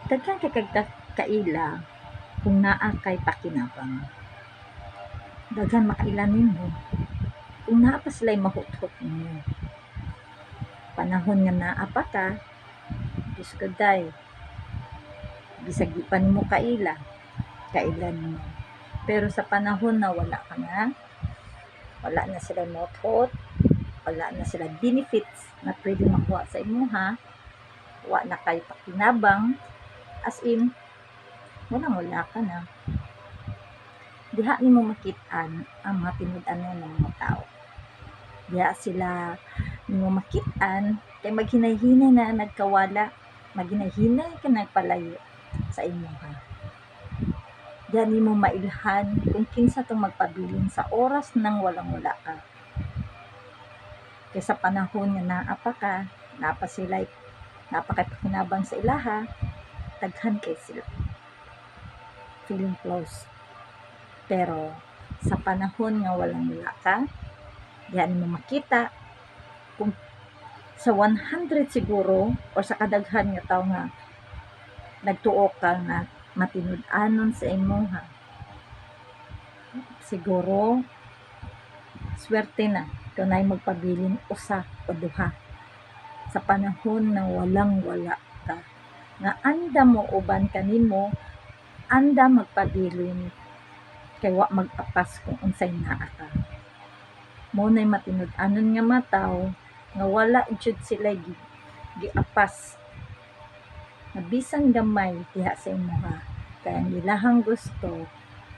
Daghan kay kaila kung naa kay pakinabang. Daghan makaila nimo kung naa pa sila'y mahuthot ninyo. Panahon nga naa pa ka, Diyos ko day, bisag di pa nimo kaila nimo. Pero sa panahon na wala ka na, wala na sila mothot, wala na sila benefits na pwede makuha sa imuha, wala na kay pakinabang, as in, wala ka na. Diha nimo makit-an ang mga tinud-anon ng mga tao. Diha sila nimo makit-an kay maghinay-hinay na nagkawala, maghinay-hinay ka nagpalayo sa imuha. Diha nimo mailhan kung kinsa tong magpabilin sa oras nang walang-wala ka. Kay sa panahon nga naa pa ka, napa kay pakinabang sa ilaha, daghan kay sila feeling close. Pero sa panahon nga walang-wala ka, diha nimo makita kung sa 100 siguro or sa kadaghan nga tawo nga nagtuo ka nga matinud-anon sa imuha, siguro swerte na kunay magpabilin usa o duha sa panahon na walang-wala ka, nga anda mo uban kanimo, anda magpabilin kay wa mag-apas kung unsay naa ka. Munay matinud-anon nga mga tawo nga wala jud sila giapas na bisan gamay diha sa imuha, kay ang ilahang gusto,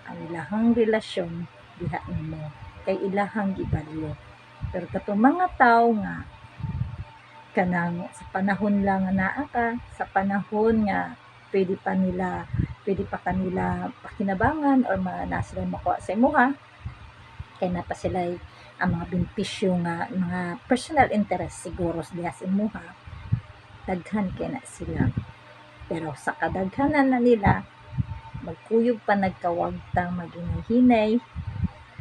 ang ilahang relasyon diha nimo, kay ilahang gibalyo. Pero katong mga tawo nga kanang sa panahon lang nga naa ka, sa panahon nga pwede pa kanila pakinabangan or na sila makuha sa imuha, kay napa sila ang mga benepisyo nga mga personal interest siguro diha sa imuha, daghan kay na sila. Pero sa kadaghanan na nila, magkuyog pa nagkawagtang maghinay-hinay,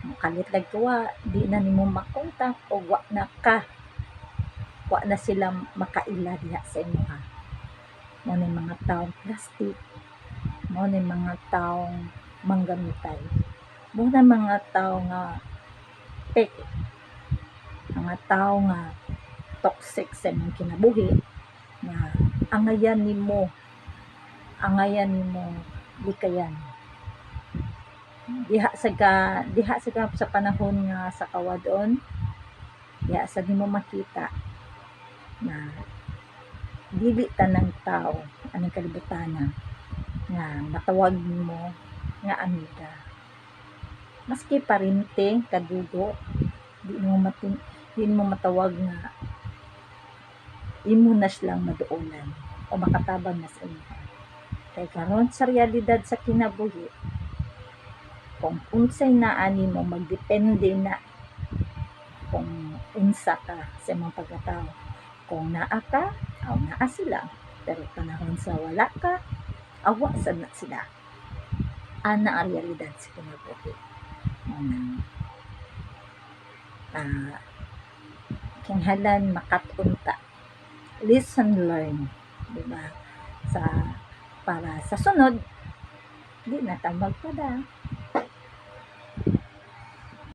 makalitlag kawa, di na nimo makontak o wa na sila makaila diha sa imuha. Mo ni mga taong plastic, mo ni mga taong manggamitay, mo na mga tao nga fake, mga tao nga toxic sa imong kinabuhi, nga angayan nimo likayan. Diha sa panahon nga sa kawadon, diha sa nimo makita na dili tanang tao aning kalibutana nga matawag nimo nga amiga. Maski parente, kadugo, di mo matawag nga imo na silang maduolan o makatabang na sa inyo. Kay karon sa realidad sa kinabuhi, kung unsay naa nimo magdepende na kung unsa ka sa imong pagkatao. Kung naa ka, naa sila. Pero panahon sa wala ka, awa sad na sila. Ana ang realidad sa kinabuhi. Kinahanglan makatunta. Listen, learn. Diba? Para sa sunod, di na ta magpada.